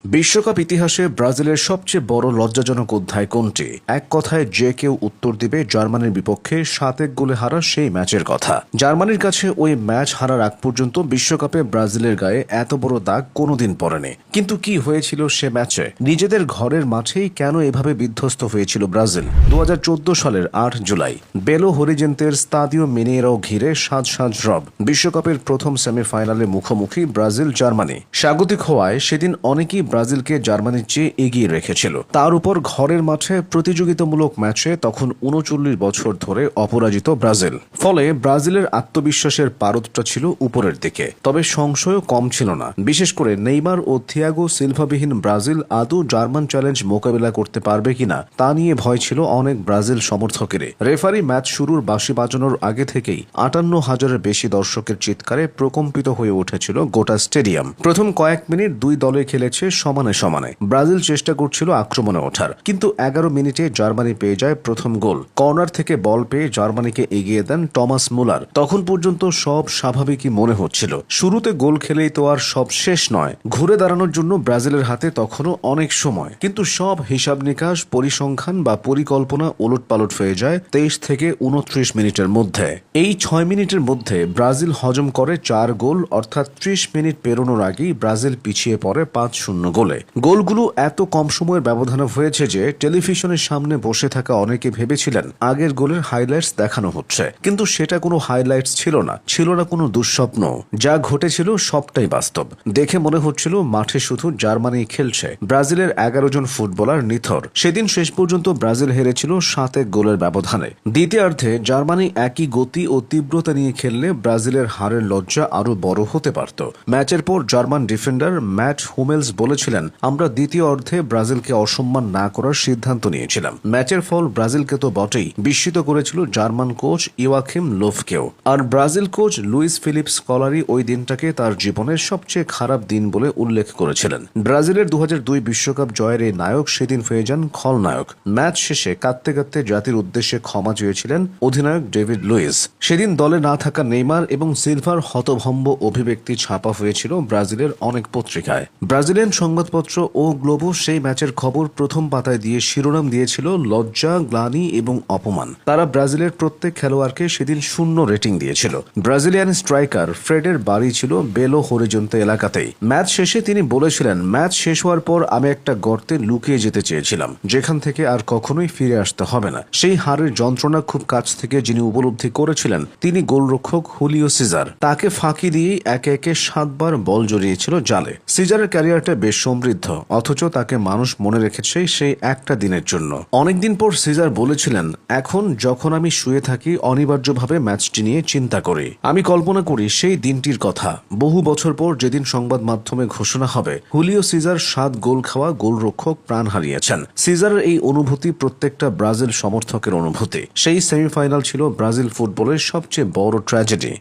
বিশ্বকাপ ইতিহাসে ব্রাজিলের সবচেয়ে বড় লজ্জাজনক অধ্যায় কোনটি? এক কথায় যে কেউ উত্তর দিবে জার্মানির বিপক্ষে 7-1 গোলে হারা সেই ম্যাচের কথা। জার্মানির কাছে ওই ম্যাচ হারার আগ পর্যন্ত বিশ্বকাপে ব্রাজিলের গায়ে এত বড় দাগ কোনোদিন পড়েনি। কিন্তু কি হয়েছিল সে ম্যাচে? নিজেদের ঘরের মাঠেই কেন এভাবে বিধ্বস্ত হয়েছিল ব্রাজিল? 2014 সালের 8 জুলাই বেলো হরিজেন্তের স্তাদিও মিনেইরাও ঘিরে সাজ সাজ রব। বিশ্বকাপের প্রথম সেমিফাইনালে মুখোমুখি ব্রাজিল জার্মানি। স্বাগতিক হওয়ায় সেদিন অনেকেই ব্রাজিলকে জার্মানির চেয়ে এগিয়ে রেখেছিল। তার উপর ঘরের মাঠে প্রতিযোগিতামূলক ম্যাচে তখন 39 বছর ধরে অপরাজিত ব্রাজিল। ফলে ব্রাজিলের আত্মবিশ্বাসের পারদটা ছিল উপরের দিকে। তবে সংশয়ও কম ছিল না। বিশেষ করে নেইমার ও থিয়াগো সিলভাবিহীন ব্রাজিল আদৌ জার্মান চ্যালেঞ্জ মোকাবেলা করতে পারবে কিনা তা নিয়ে ভয় ছিল অনেক ব্রাজিল সমর্থকেরই। রেফারি ম্যাচ শুরুর বাঁশি বাজানোর আগে থেকেই 58,000-এর বেশি দর্শকের চিৎকারে প্রকম্পিত হয়ে উঠেছিল গোটা স্টেডিয়াম। প্রথম কয়েক মিনিট দুই দলে খেলেছে সমানে সমানে। ব্রাজিল চেষ্টা করছিল আক্রমণে ওঠার, কিন্তু 11 মিনিটে জার্মানি পেয়ে যায় প্রথম গোল। কর্নার থেকে বল পেয়ে জার্মানিকে এগিয়ে দেন টমাস মুলার। তখন পর্যন্ত সব স্বাভাবিকই মনে হচ্ছিল। শুরুতে গোল খেলেই তো আর সব শেষ নয়। ঘুরে দাঁড়ানোর জন্য ব্রাজিলের হাতে তখনও অনেক সময়। কিন্তু সব হিসাব নিকাশ, পরিসংখ্যান বা পরিকল্পনা ওলটপালট হয়ে যায় 23 থেকে 29 মিনিটের মধ্যে। এই 6 মিনিটের মধ্যে ব্রাজিল হজম করে 4 গোল, অর্থাৎ 30 মিনিট পেরোনোর আগেই ব্রাজিল পিছিয়ে পড়ে 5-0 গোলে। গোলগুলো এত কম সময়ের ব্যবধানে হয়েছে যে টেলিভিশনের সামনে বসে থাকা অনেকে ভেবেছিলেন আগের গোলের হাইলাইটস দেখানো হচ্ছে। কিন্তু সেটা কোনো হাইলাইটস ছিল না, ছিল না কোনো দুঃস্বপ্ন। যা ঘটেছিল সবটাই বাস্তব। দেখে মনে হচ্ছিল মাঠে শুধু জার্মানি খেলছে, ব্রাজিলের 11 জন ফুটবলার নিথর। সেদিন শেষ পর্যন্ত ব্রাজিল হেরেছিল 7-1 গোলের ব্যবধানে। দ্বিতীয়ার্ধে জার্মানি একই গতি ও তীব্রতা নিয়ে খেললে ব্রাজিলের হারের লজ্জা আরো বড় হতে পারত। ম্যাচের পর জার্মান ডিফেন্ডার ম্যাট হুমেলস বলেছিলেন, আমরা দ্বিতীয় অর্ধে ব্রাজিলকে অসম্মান না করার সিদ্ধান্ত নিয়েছিলাম। ম্যাচের ফল ব্রাজিলকে তো বটেই, বিস্মিত করেছিল জার্মান কোচ ইওয়াকিম লোফকেও। আর Brazil coach Luiz Felipe Scolari ওই দিনটাকে তার জীবনের সবচেয়ে খারাপ দিন বলে উল্লেখ করেছিলেন। ব্রাজিলের 2002 বিশ্বকাপ জয়ের এই নায়ক সেদিন হয়ে যান খলনায়ক। ম্যাচ শেষে কাঁদতে কাঁদতে জাতির উদ্দেশ্যে ক্ষমা চেয়েছিলেন অধিনায়ক ডেভিড লুইস। সেদিন দলে না থাকা নেইমার এবং সিলভার হতভম্ব অভিব্যক্তি ছাপা হয়েছিল ব্রাজিলের অনেক পত্রিকায়। ব্রাজিলিয়ান সংবাদপত্র ও গ্লোবো সেই ম্যাচের খবর প্রথম পাতায় দিয়ে শিরোনাম দিয়েছিল লজ্জা, গ্লানি এবং অপমান। তারা ব্রাজিলের প্রত্যেক খেলোয়াড়কে সেদিন 0 রেটিং দিয়েছিল। ব্রাজিলিয়ান স্ট্রাইকার ফ্রেডের বাড়ি ছিল বেলো হরিজেন্তে এলাকাতেই। ম্যাচ শেষে তিনি বলেছিলেন, ম্যাচ শেষ হওয়ার পর আমি একটা গর্তে লুকিয়ে যেতে চেয়েছিলাম, যেখান থেকে আর কখনোই ফিরে আসতে হবে না। সেই হারের যন্ত্রণা খুব কাছ থেকে যিনি উপলব্ধি করেছিলেন তিনি গোলরক্ষক হুলিও সিজার। তাকে ফাঁকি দিয়েই একে একে 7 বার বল জড়িয়েছিল জালে। সিজারের ক্যারিয়ারটা বেশ সমৃদ্ধ, অথচ তাকে মানুষ মনে রেখেছে সেই একটা দিনের জন্য। অনেকদিন পর সিজার বলেছিলেন, এখন যখন আমি শুয়ে থাকি অনিবার্যভাবে ম্যাচটি নিয়ে চিন্তা করি। আমি কল্পনা করি সেই দিনটির কথা, বহু বছর পর যেদিন সংবাদ মাধ্যমে ঘোষণা হবে হুলিও সিজার 7 গোল খাওয়া গোলরক্ষক প্রাণ হারিয়েছেন। সিজারের এই অনুভূতি প্রত্যেকটা ব্রাজিল সমর্থকের অনুভূতি। সেই সেমিফাইনাল ছিল ব্রাজিল ফুটবলের সবচেয়ে বড় ট্র্যাজেডি।